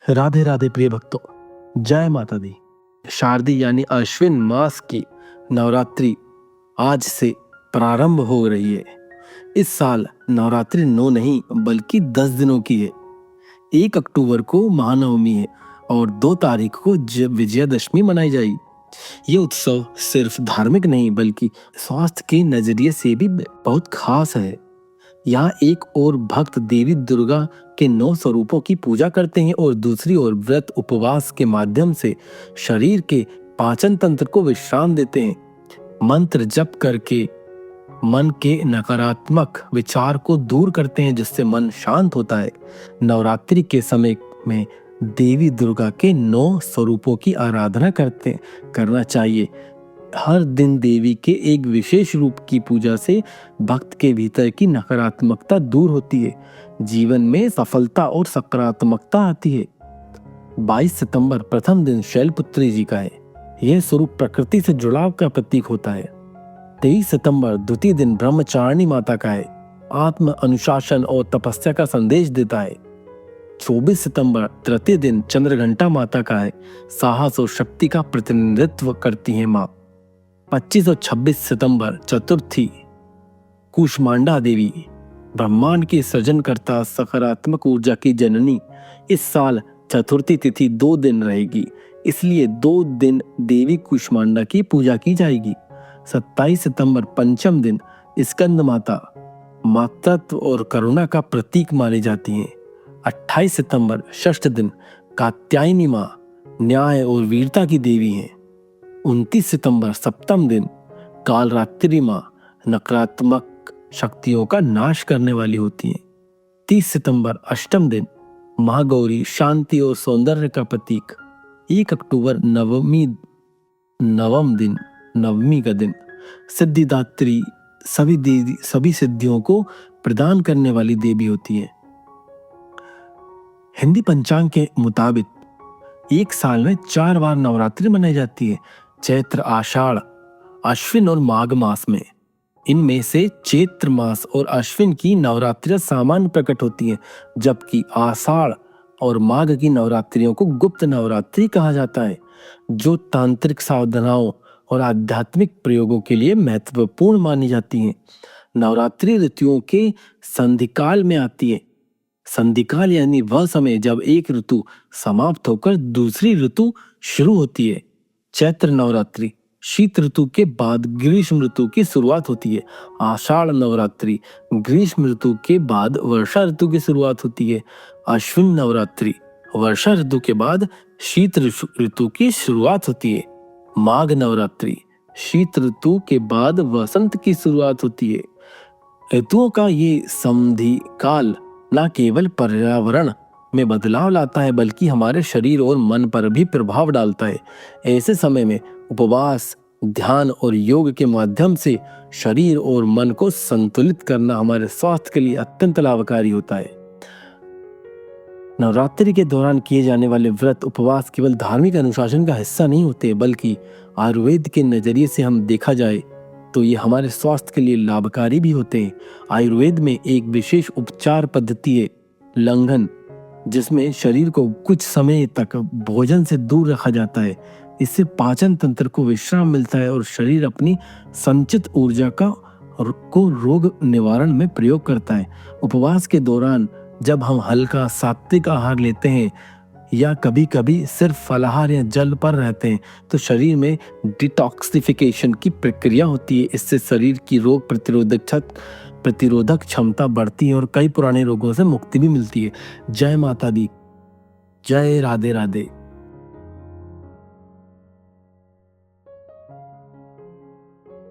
राधे राधे प्रिय भक्तों, जय माता दी। शारदी यानी अश्विन मास की नवरात्रि आज से प्रारंभ हो रही है। इस साल नवरात्रि 9 नहीं बल्कि 10 दिनों की है। 1 अक्टूबर को महानवमी है और 2 तारीख को विजयादशमी मनाई जाएगी। ये उत्सव सिर्फ धार्मिक नहीं बल्कि स्वास्थ्य के नजरिए से भी बहुत खास है। यहाँ एक और भक्त देवी दुर्गा के 9 स्वरूपों की पूजा करते हैं और दूसरी ओर व्रत उपवास के माध्यम से शरीर के पाचन तंत्र को विश्राम देते हैं। मंत्र जप करके मन के नकारात्मक विचार को दूर करते हैं, जिससे मन शांत होता है। नवरात्रि के समय में देवी दुर्गा के 9 स्वरूपों की आराधना करना चाहिए। हर दिन देवी के एक विशेष रूप की पूजा से भक्त के भीतर की नकारात्मकता दूर होती है, जीवन में सफलता और सकारात्मकता आती है। 22 सितंबर प्रथम दिन शैलपुत्री जी का है। यह स्वरूप प्रकृति से जुड़ाव का प्रतीक होता है। 23 सितंबर द्वितीय दिन ब्रह्मचारिणी माता का है। आत्म अनुशासन और तपस्या का संदेश देता है। 24 सितंबर तृतीय दिन चंद्रघंटा माता का है। साहस और शक्ति का प्रतिनिधित्व करती है माँ। 25 और 26 सितंबर चतुर्थी कूष्मांडा देवी, ब्रह्मांड की सृजनकर्ता, सकारात्मक ऊर्जा की जननी। इस साल चतुर्थी तिथि 2 दिन रहेगी, इसलिए 2 दिन देवी कूष्मांडा की पूजा की जाएगी। 27 सितंबर पंचम दिन स्कंद माता मातृत्व और करुणा का प्रतीक मानी जाती हैं। 28 सितंबर षष्ठ दिन कात्यायनी माँ न्याय और वीरता की देवी हैं। 29 सितंबर सप्तम दिन कालरात्रि माँ नकारात्मक शक्तियों का नाश करने वाली होती हैं। 30 सितंबर अष्टम दिन महागौरी शांति और सौंदर्य का प्रतीक। 1 अक्टूबर नवमी का दिन सिद्धिदात्री सभी सिद्धियों को प्रदान करने वाली देवी होती है। हिंदी पंचांग के मुताबिक एक साल में 4 बार नवरात्रि मनाई जाती है, चैत्र, आषाढ़, अश्विन और माघ मास में। इनमें से चैत्र मास और अश्विन की नवरात्रियां सामान्य प्रकट होती हैं, जबकि आषाढ़ और माघ की नवरात्रियों को गुप्त नवरात्रि कहा जाता है, जो तांत्रिक साधनाओं और आध्यात्मिक प्रयोगों के लिए महत्वपूर्ण मानी जाती हैं। नवरात्रि ऋतुओं के संधिकाल में आती है। संधिकाल यानी वह समय जब एक ऋतु समाप्त होकर दूसरी ऋतु शुरू होती है। चैत्र नवरात्रि शीत ऋतु के बाद ग्रीष्म ऋतु की शुरुआत होती है। आषाढ़ नवरात्रि ग्रीष्म ऋतु के बाद वर्षा ऋतु की शुरुआत होती है। अश्विन नवरात्रि वर्षा ऋतु के बाद शीत ऋतु की शुरुआत होती है। माघ नवरात्रि शीत ऋतु के बाद वसंत की शुरुआत होती है। ऋतुओं का ये संधि काल न केवल पर्यावरण में बदलाव लाता है बल्कि हमारे शरीर और मन पर भी प्रभाव डालता है। ऐसे समय में उपवास, ध्यान और योग के माध्यम से शरीर और मन को संतुलित करना हमारे स्वास्थ्य के लिए अत्यंत लाभकारी होता है। नवरात्रि के दौरान किए जाने वाले व्रत उपवास केवल धार्मिक अनुशासन का हिस्सा नहीं होते, बल्कि आयुर्वेद के नजरिए से हम देखा जाए तो ये हमारे स्वास्थ्य के लिए लाभकारी भी होते हैं। आयुर्वेद में एक विशेष उपचार पद्धति है लंघन, जिसमें शरीर को कुछ समय तक भोजन से दूर रखा जाता है। इससे पाचन तंत्र को विश्राम मिलता है और शरीर अपनी संचित ऊर्जा को रोग निवारण में प्रयोग करता है। उपवास के दौरान जब हम हल्का सात्विक आहार लेते हैं या कभी कभी सिर्फ फलाहार या जल पर रहते हैं तो शरीर में डिटॉक्सिफिकेशन की प्रक्रिया होती है। इससे शरीर की रोग प्रतिरोधक क्षमता बढ़ती है और कई पुराने रोगों से मुक्ति भी मिलती है। जय माता दी, जय राधे राधे।